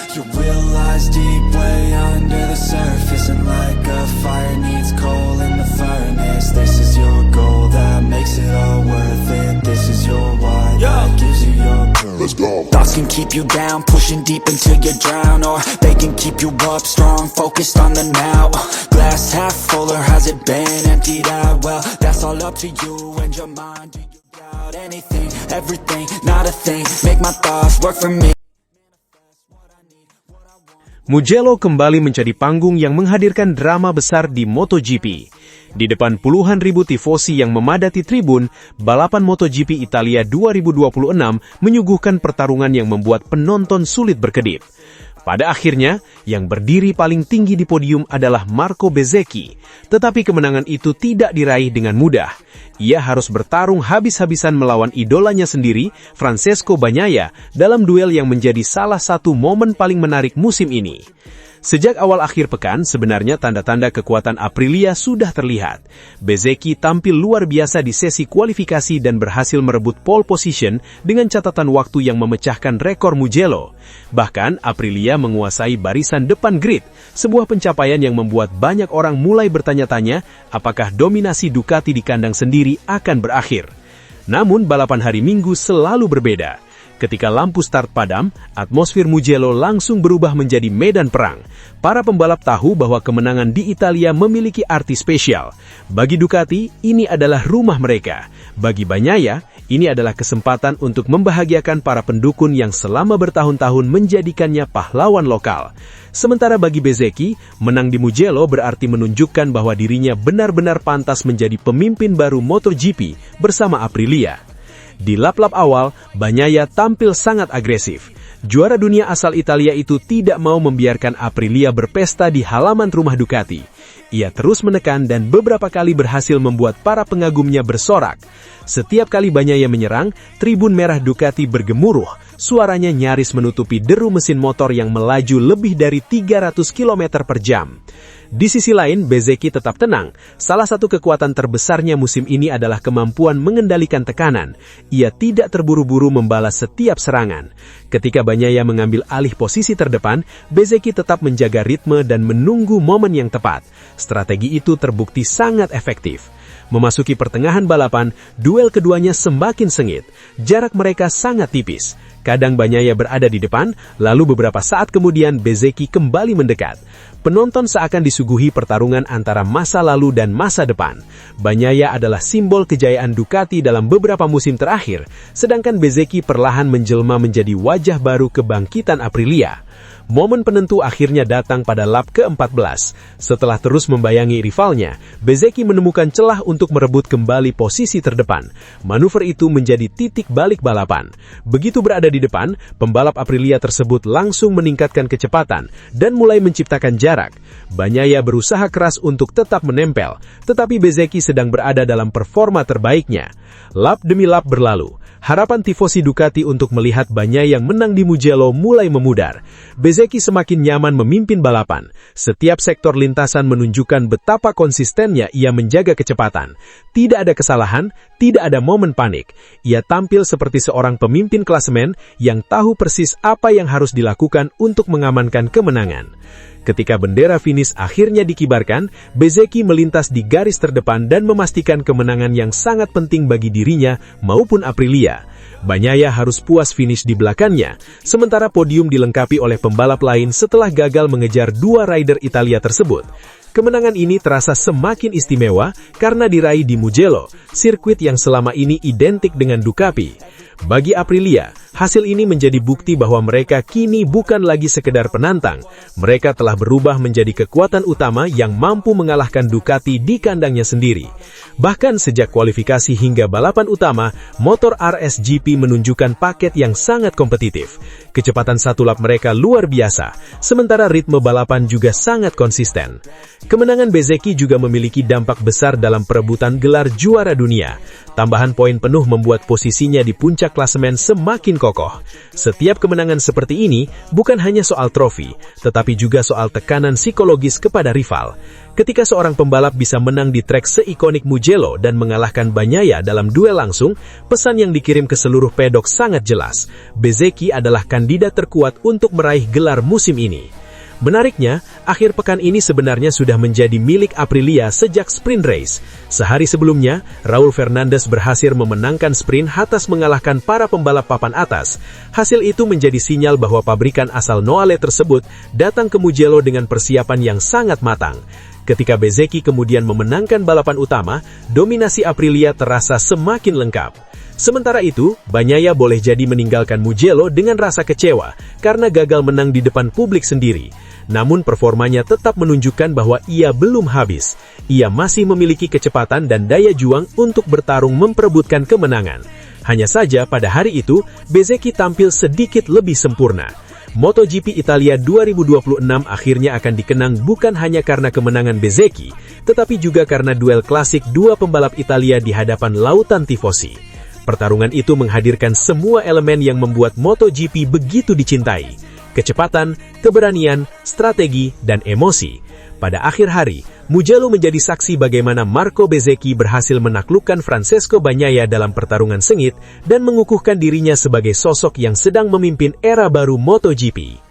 You will lies deep way under the surface, and like a fire needs coal in the furnace. This is your goal that makes it all worth it. This is your why that gives you your proof. Let's go. Thoughts can keep you down, pushing deep until you drown, or they can keep you up strong, focused on the now. Glass half full, or has it been emptied out? Well, that's all up to you and your mind. Do you doubt anything, everything, not a thing? Make my thoughts work for me. Mugello kembali menjadi panggung yang menghadirkan drama besar di MotoGP. Di depan puluhan ribu tifosi yang memadati tribun, balapan MotoGP Italia 2026 menyuguhkan pertarungan yang membuat penonton sulit berkedip. Pada akhirnya, yang berdiri paling tinggi di podium adalah Marco Bezzecchi, tetapi kemenangan itu tidak diraih dengan mudah. Ia harus bertarung habis-habisan melawan idolanya sendiri, Francesco Bagnaia, dalam duel yang menjadi salah satu momen paling menarik musim ini. Sejak awal akhir pekan, sebenarnya tanda-tanda kekuatan Aprilia sudah terlihat. Bezzecchi tampil luar biasa di sesi kualifikasi dan berhasil merebut pole position dengan catatan waktu yang memecahkan rekor Mugello. Bahkan, Aprilia menguasai barisan depan grid, sebuah pencapaian yang membuat banyak orang mulai bertanya-tanya apakah dominasi Ducati di kandang sendiri akan berakhir. Namun, balapan hari Minggu selalu berbeda. Ketika lampu start padam, atmosfer Mugello langsung berubah menjadi medan perang. Para pembalap tahu bahwa kemenangan di Italia memiliki arti spesial. Bagi Ducati, ini adalah rumah mereka. Bagi Bagnaia, ini adalah kesempatan untuk membahagiakan para pendukung yang selama bertahun-tahun menjadikannya pahlawan lokal. Sementara bagi Bezzecchi, menang di Mugello berarti menunjukkan bahwa dirinya benar-benar pantas menjadi pemimpin baru MotoGP bersama Aprilia. Di lap-lap awal, Bagnaia tampil sangat agresif. Juara dunia asal Italia itu tidak mau membiarkan Aprilia berpesta di halaman rumah Ducati. Ia terus menekan dan beberapa kali berhasil membuat para pengagumnya bersorak. Setiap kali Bagnaia menyerang, tribun merah Ducati bergemuruh. Suaranya nyaris menutupi deru mesin motor yang melaju lebih dari 300 km per jam. Di sisi lain, Bezzecchi tetap tenang. Salah satu kekuatan terbesarnya musim ini adalah kemampuan mengendalikan tekanan. Ia tidak terburu-buru membalas setiap serangan. Ketika Bagnaia mengambil alih posisi terdepan, Bezzecchi tetap menjaga ritme dan menunggu momen yang tepat. Strategi itu terbukti sangat efektif. Memasuki pertengahan balapan, duel keduanya semakin sengit. Jarak mereka sangat tipis. Kadang Bagnaia berada di depan, lalu beberapa saat kemudian Bezzecchi kembali mendekat. Penonton seakan disuguhi pertarungan antara masa lalu dan masa depan. Bagnaia adalah simbol kejayaan Ducati dalam beberapa musim terakhir, sedangkan Bezzecchi perlahan menjelma menjadi wajah baru kebangkitan Aprilia. Momen penentu akhirnya datang pada lap ke-14. Setelah terus membayangi rivalnya, Bezzecchi menemukan celah untuk merebut kembali posisi terdepan. Manuver itu menjadi titik balik balapan. Begitu berada di depan, pembalap Aprilia tersebut langsung meningkatkan kecepatan dan mulai menciptakan jarak. Bagnaia berusaha keras untuk tetap menempel, tetapi Bezzecchi sedang berada dalam performa terbaiknya. Lap demi lap berlalu. Harapan tifosi Ducati untuk melihat Bagnaia yang menang di Mugello mulai memudar. Bezzecchi semakin nyaman memimpin balapan. Setiap sektor lintasan menunjukkan betapa konsistennya ia menjaga kecepatan. Tidak ada kesalahan, tidak ada momen panik. Ia tampil seperti seorang pemimpin klasemen yang tahu persis apa yang harus dilakukan untuk mengamankan kemenangan. Ketika bendera finish akhirnya dikibarkan, Bezzecchi melintas di garis terdepan dan memastikan kemenangan yang sangat penting bagi dirinya maupun Aprilia. Bagnaia harus puas finish di belakangnya, sementara podium dilengkapi oleh pembalap lain setelah gagal mengejar dua rider Italia tersebut. Kemenangan ini terasa semakin istimewa karena diraih di Mugello, sirkuit yang selama ini identik dengan Ducati. Bagi Aprilia, hasil ini menjadi bukti bahwa mereka kini bukan lagi sekedar penantang. Mereka telah berubah menjadi kekuatan utama yang mampu mengalahkan Ducati di kandangnya sendiri. Bahkan sejak kualifikasi hingga balapan utama, motor RSGP menunjukkan paket yang sangat kompetitif. Kecepatan satu lap mereka luar biasa, sementara ritme balapan juga sangat konsisten. Kemenangan Bezzecchi juga memiliki dampak besar dalam perebutan gelar juara dunia. Tambahan poin penuh membuat posisinya di puncak puncak klasemen semakin kokoh. Setiap kemenangan seperti ini bukan hanya soal trofi, tetapi juga soal tekanan psikologis kepada rival. Ketika seorang pembalap bisa menang di trek seikonik Mugello dan mengalahkan Bagnaia dalam duel langsung, pesan yang dikirim ke seluruh pedok sangat jelas. Bezzecchi adalah kandidat terkuat untuk meraih gelar musim ini. Menariknya, akhir pekan ini sebenarnya sudah menjadi milik Aprilia sejak sprint race. Sehari sebelumnya, Raul Fernandez berhasil memenangkan sprint atas mengalahkan para pembalap papan atas. Hasil itu menjadi sinyal bahwa pabrikan asal Noale tersebut datang ke Mugello dengan persiapan yang sangat matang. Ketika Bezzecchi kemudian memenangkan balapan utama, dominasi Aprilia terasa semakin lengkap. Sementara itu, Bagnaia boleh jadi meninggalkan Mugello dengan rasa kecewa karena gagal menang di depan publik sendiri. Namun performanya tetap menunjukkan bahwa ia belum habis. Ia masih memiliki kecepatan dan daya juang untuk bertarung memperebutkan kemenangan. Hanya saja pada hari itu, Bezzecchi tampil sedikit lebih sempurna. MotoGP Italia 2026 akhirnya akan dikenang bukan hanya karena kemenangan Bezzecchi, tetapi juga karena duel klasik dua pembalap Italia di hadapan lautan tifosi. Pertarungan itu menghadirkan semua elemen yang membuat MotoGP begitu dicintai. Kecepatan, keberanian, strategi, dan emosi. Pada akhir hari, Mugello menjadi saksi bagaimana Marco Bezzecchi berhasil menaklukkan Francesco Bagnaia dalam pertarungan sengit dan mengukuhkan dirinya sebagai sosok yang sedang memimpin era baru MotoGP.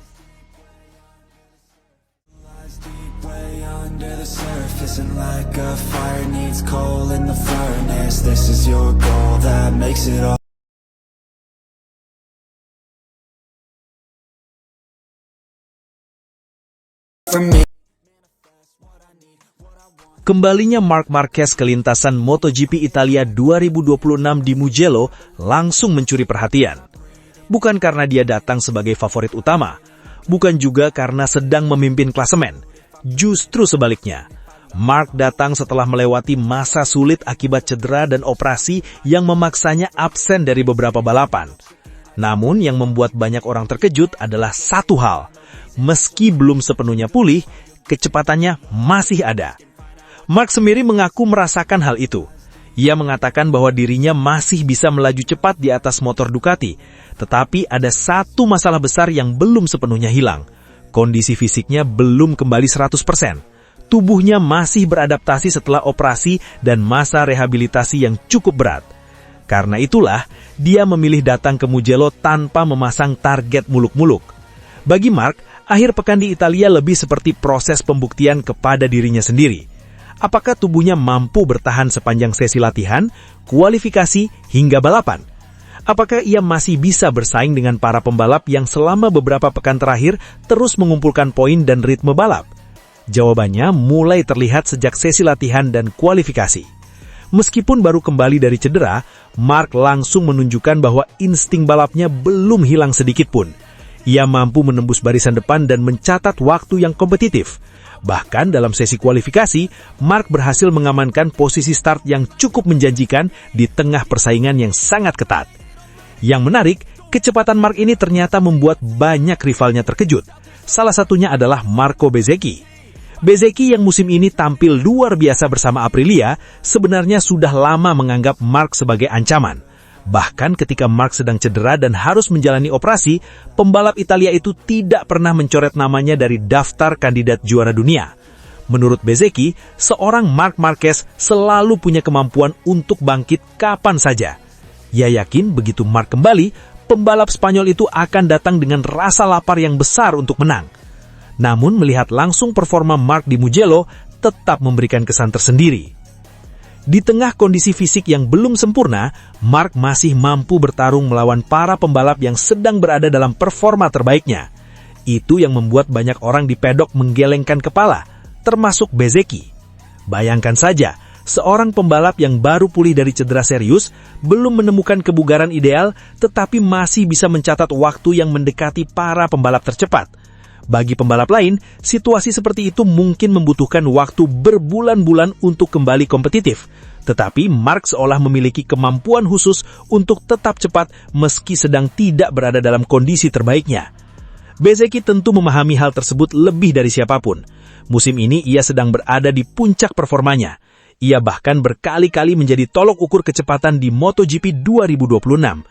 Kembalinya Marc Marquez ke lintasan MotoGP Italia 2026 di Mugello langsung mencuri perhatian. Bukan karena dia datang sebagai favorit utama, bukan juga karena sedang memimpin klasemen. Justru sebaliknya, Marc datang setelah melewati masa sulit akibat cedera dan operasi yang memaksanya absen dari beberapa balapan. Namun yang membuat banyak orang terkejut adalah satu hal. Meski belum sepenuhnya pulih, kecepatannya masih ada. Marc sendiri mengaku merasakan hal itu. Ia mengatakan bahwa dirinya masih bisa melaju cepat di atas motor Ducati, tetapi ada satu masalah besar yang belum sepenuhnya hilang. Kondisi fisiknya belum kembali 100%. Tubuhnya masih beradaptasi setelah operasi dan masa rehabilitasi yang cukup berat. Karena itulah, dia memilih datang ke Mugello tanpa memasang target muluk-muluk. Bagi Marc, akhir pekan di Italia lebih seperti proses pembuktian kepada dirinya sendiri. Apakah tubuhnya mampu bertahan sepanjang sesi latihan, kualifikasi, hingga balapan? Apakah ia masih bisa bersaing dengan para pembalap yang selama beberapa pekan terakhir terus mengumpulkan poin dan ritme balap? Jawabannya mulai terlihat sejak sesi latihan dan kualifikasi. Meskipun baru kembali dari cedera, Marc langsung menunjukkan bahwa insting balapnya belum hilang sedikit pun. Ia mampu menembus barisan depan dan mencatat waktu yang kompetitif. Bahkan dalam sesi kualifikasi, Marc berhasil mengamankan posisi start yang cukup menjanjikan di tengah persaingan yang sangat ketat. Yang menarik, kecepatan Marc ini ternyata membuat banyak rivalnya terkejut. Salah satunya adalah Marco Bezzecchi. Bezzecchi yang musim ini tampil luar biasa bersama Aprilia, sebenarnya sudah lama menganggap Marc sebagai ancaman. Bahkan ketika Marc sedang cedera dan harus menjalani operasi, pembalap Italia itu tidak pernah mencoret namanya dari daftar kandidat juara dunia. Menurut Bezzecchi, seorang Marc Marquez selalu punya kemampuan untuk bangkit kapan saja. Ia yakin begitu Marc kembali, pembalap Spanyol itu akan datang dengan rasa lapar yang besar untuk menang. Namun melihat langsung performa Marc di Mugello tetap memberikan kesan tersendiri. Di tengah kondisi fisik yang belum sempurna, Marc masih mampu bertarung melawan para pembalap yang sedang berada dalam performa terbaiknya. Itu yang membuat banyak orang di pedok menggelengkan kepala, termasuk Bezzecchi. Bayangkan saja, seorang pembalap yang baru pulih dari cedera serius, belum menemukan kebugaran ideal, tetapi masih bisa mencatat waktu yang mendekati para pembalap tercepat. Bagi pembalap lain, situasi seperti itu mungkin membutuhkan waktu berbulan-bulan untuk kembali kompetitif. Tetapi Marc seolah memiliki kemampuan khusus untuk tetap cepat meski sedang tidak berada dalam kondisi terbaiknya. Bezzecchi tentu memahami hal tersebut lebih dari siapapun. Musim ini ia sedang berada di puncak performanya. Ia bahkan berkali-kali menjadi tolok ukur kecepatan di MotoGP 2026.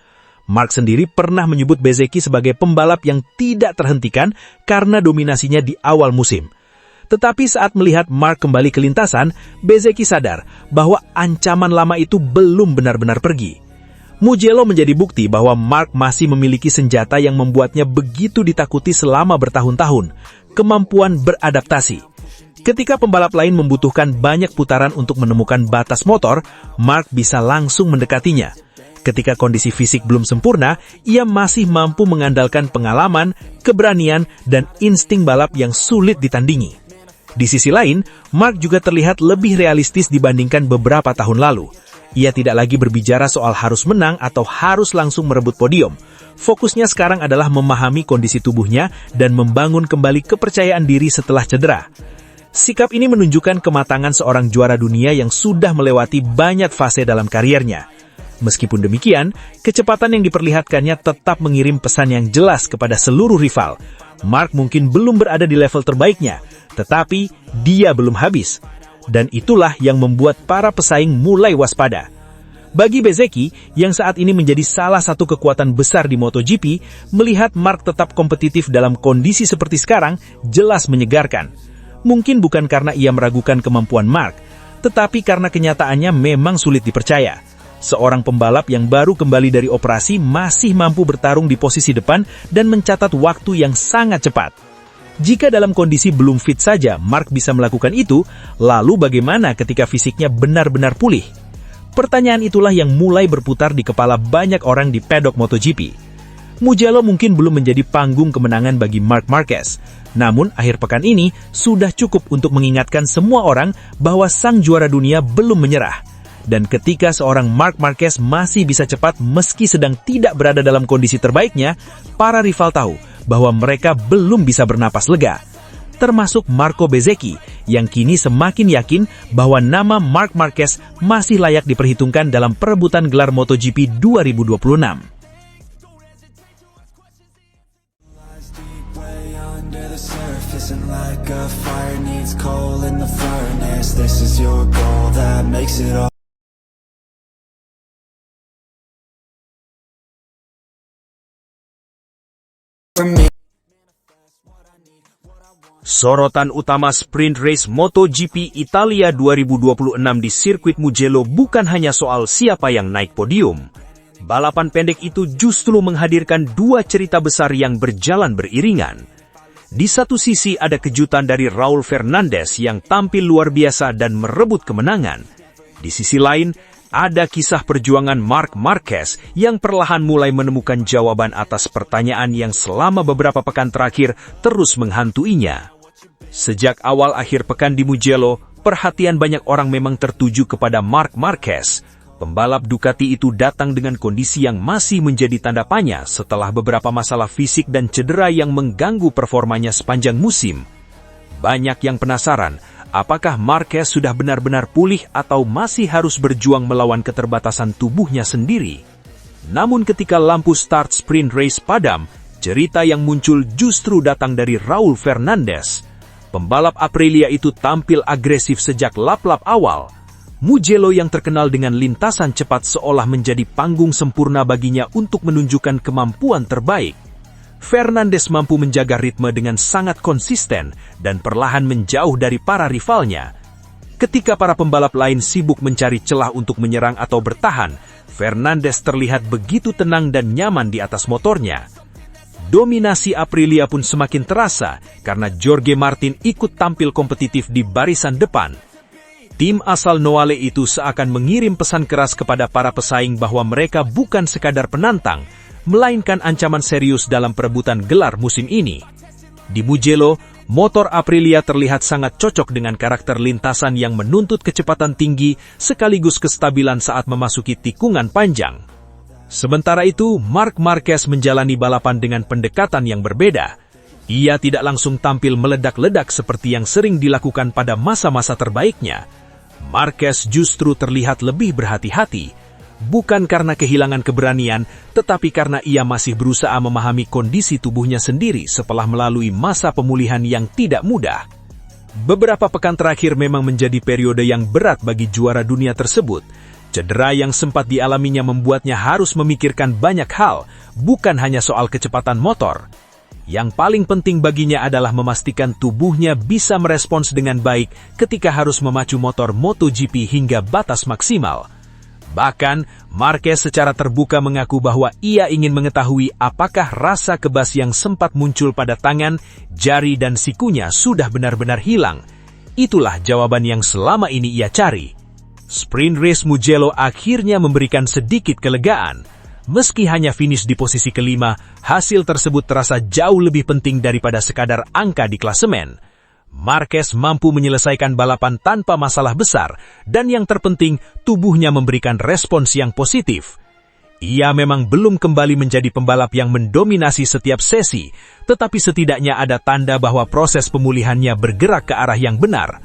Mark sendiri pernah menyebut Bezzecchi sebagai pembalap yang tidak terhentikan karena dominasinya di awal musim. Tetapi saat melihat Mark kembali ke lintasan, Bezzecchi sadar bahwa ancaman lama itu belum benar-benar pergi. Mugello menjadi bukti bahwa Mark masih memiliki senjata yang membuatnya begitu ditakuti selama bertahun-tahun, kemampuan beradaptasi. Ketika pembalap lain membutuhkan banyak putaran untuk menemukan batas motor, Mark bisa langsung mendekatinya. Ketika kondisi fisik belum sempurna, ia masih mampu mengandalkan pengalaman, keberanian, dan insting balap yang sulit ditandingi. Di sisi lain, Mark juga terlihat lebih realistis dibandingkan beberapa tahun lalu. Ia tidak lagi berbicara soal harus menang atau harus langsung merebut podium. Fokusnya sekarang adalah memahami kondisi tubuhnya dan membangun kembali kepercayaan diri setelah cedera. Sikap ini menunjukkan kematangan seorang juara dunia yang sudah melewati banyak fase dalam kariernya. Meskipun demikian, kecepatan yang diperlihatkannya tetap mengirim pesan yang jelas kepada seluruh rival. Mark mungkin belum berada di level terbaiknya, tetapi dia belum habis. Dan itulah yang membuat para pesaing mulai waspada. Bagi Bezzecchi, yang saat ini menjadi salah satu kekuatan besar di MotoGP, melihat Mark tetap kompetitif dalam kondisi seperti sekarang, jelas menyegarkan. Mungkin bukan karena ia meragukan kemampuan Mark, tetapi karena kenyataannya memang sulit dipercaya. Seorang pembalap yang baru kembali dari operasi masih mampu bertarung di posisi depan dan mencatat waktu yang sangat cepat. Jika dalam kondisi belum fit saja Mark bisa melakukan itu, lalu bagaimana ketika fisiknya benar-benar pulih? Pertanyaan itulah yang mulai berputar di kepala banyak orang di pedok MotoGP. Mugello mungkin belum menjadi panggung kemenangan bagi Marc Marquez, namun akhir pekan ini sudah cukup untuk mengingatkan semua orang bahwa sang juara dunia belum menyerah. Dan ketika seorang Marc Marquez masih bisa cepat meski sedang tidak berada dalam kondisi terbaiknya, para rival tahu bahwa mereka belum bisa bernapas lega. Termasuk Marco Bezzecchi, yang kini semakin yakin bahwa nama Marc Marquez masih layak diperhitungkan dalam perebutan gelar MotoGP 2026. Isn't like a fire needs coal in the furnace. This is your goal that makes it all for me. Sorotan utama sprint race MotoGP Italia 2026 di sirkuit Mugello bukan hanya soal siapa yang naik podium. Balapan pendek itu justru menghadirkan dua cerita besar yang berjalan beriringan. Di satu sisi ada kejutan dari Raul Fernandez yang tampil luar biasa dan merebut kemenangan. Di sisi lain, ada kisah perjuangan Marc Marquez yang perlahan mulai menemukan jawaban atas pertanyaan yang selama beberapa pekan terakhir terus menghantuinya. Sejak awal akhir pekan di Mugello, perhatian banyak orang memang tertuju kepada Marc Marquez. Pembalap Ducati itu datang dengan kondisi yang masih menjadi tanda tanya setelah beberapa masalah fisik dan cedera yang mengganggu performanya sepanjang musim. Banyak yang penasaran, apakah Marquez sudah benar-benar pulih atau masih harus berjuang melawan keterbatasan tubuhnya sendiri? Namun ketika lampu start sprint race padam, cerita yang muncul justru datang dari Raul Fernandez. Pembalap Aprilia itu tampil agresif sejak lap-lap awal. Mugello yang terkenal dengan lintasan cepat seolah menjadi panggung sempurna baginya untuk menunjukkan kemampuan terbaik. Fernandez mampu menjaga ritme dengan sangat konsisten dan perlahan menjauh dari para rivalnya. Ketika para pembalap lain sibuk mencari celah untuk menyerang atau bertahan, Fernandez terlihat begitu tenang dan nyaman di atas motornya. Dominasi Aprilia pun semakin terasa karena Jorge Martin ikut tampil kompetitif di barisan depan. Tim asal Noale itu seakan mengirim pesan keras kepada para pesaing bahwa mereka bukan sekadar penantang, melainkan ancaman serius dalam perebutan gelar musim ini. Di Mugello, motor Aprilia terlihat sangat cocok dengan karakter lintasan yang menuntut kecepatan tinggi sekaligus kestabilan saat memasuki tikungan panjang. Sementara itu, Marc Marquez menjalani balapan dengan pendekatan yang berbeda. Ia tidak langsung tampil meledak-ledak seperti yang sering dilakukan pada masa-masa terbaiknya. Marquez justru terlihat lebih berhati-hati, bukan karena kehilangan keberanian, tetapi karena ia masih berusaha memahami kondisi tubuhnya sendiri setelah melalui masa pemulihan yang tidak mudah. Beberapa pekan terakhir memang menjadi periode yang berat bagi juara dunia tersebut. Cedera yang sempat dialaminya membuatnya harus memikirkan banyak hal, bukan hanya soal kecepatan motor. Yang paling penting baginya adalah memastikan tubuhnya bisa merespons dengan baik ketika harus memacu motor MotoGP hingga batas maksimal. Bahkan, Marquez secara terbuka mengaku bahwa ia ingin mengetahui apakah rasa kebas yang sempat muncul pada tangan, jari, dan sikunya sudah benar-benar hilang. Itulah jawaban yang selama ini ia cari. Sprint race Mugello akhirnya memberikan sedikit kelegaan. Meski hanya finish di posisi kelima, hasil tersebut terasa jauh lebih penting daripada sekadar angka di klasemen. Marquez mampu menyelesaikan balapan tanpa masalah besar, dan yang terpenting, tubuhnya memberikan respons yang positif. Ia memang belum kembali menjadi pembalap yang mendominasi setiap sesi, tetapi setidaknya ada tanda bahwa proses pemulihannya bergerak ke arah yang benar.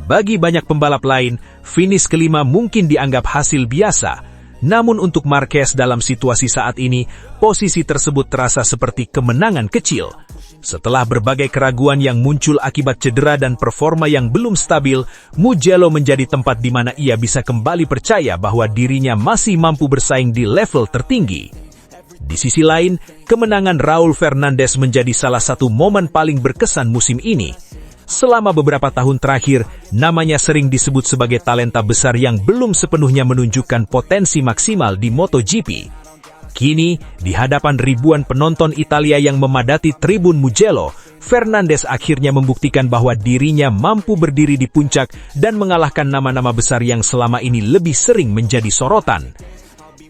Bagi banyak pembalap lain, finish kelima mungkin dianggap hasil biasa. Namun untuk Marquez dalam situasi saat ini, posisi tersebut terasa seperti kemenangan kecil. Setelah berbagai keraguan yang muncul akibat cedera dan performa yang belum stabil, Mugello menjadi tempat di mana ia bisa kembali percaya bahwa dirinya masih mampu bersaing di level tertinggi. Di sisi lain, kemenangan Raul Fernandez menjadi salah satu momen paling berkesan musim ini. Selama beberapa tahun terakhir, namanya sering disebut sebagai talenta besar yang belum sepenuhnya menunjukkan potensi maksimal di MotoGP. Kini, di hadapan ribuan penonton Italia yang memadati tribun Mugello, Fernandez akhirnya membuktikan bahwa dirinya mampu berdiri di puncak dan mengalahkan nama-nama besar yang selama ini lebih sering menjadi sorotan.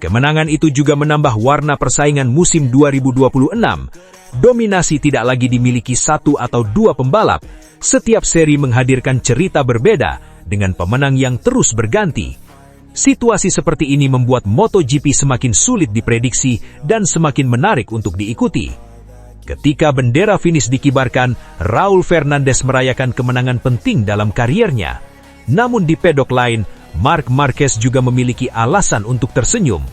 Kemenangan itu juga menambah warna persaingan musim 2026. Dominasi tidak lagi dimiliki satu atau dua pembalap. Setiap seri menghadirkan cerita berbeda dengan pemenang yang terus berganti. Situasi seperti ini membuat MotoGP semakin sulit diprediksi dan semakin menarik untuk diikuti. Ketika bendera finish dikibarkan, Raul Fernandez merayakan kemenangan penting dalam kariernya. Namun di pedok lain, Marc Marquez juga memiliki alasan untuk tersenyum.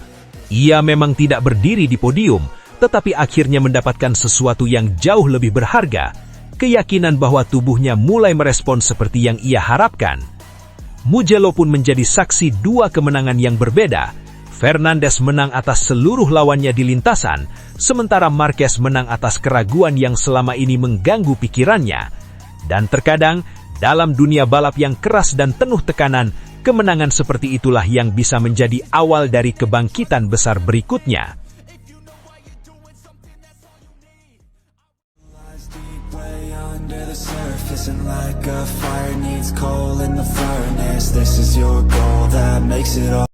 Ia memang tidak berdiri di podium, tetapi akhirnya mendapatkan sesuatu yang jauh lebih berharga, keyakinan bahwa tubuhnya mulai merespons seperti yang ia harapkan. Mugello pun menjadi saksi dua kemenangan yang berbeda. Fernandez menang atas seluruh lawannya di lintasan, sementara Marquez menang atas keraguan yang selama ini mengganggu pikirannya. Dan terkadang, dalam dunia balap yang keras dan penuh tekanan, kemenangan seperti itulah yang bisa menjadi awal dari kebangkitan besar berikutnya. And like a fire needs coal in the furnace, this is your goal that makes it all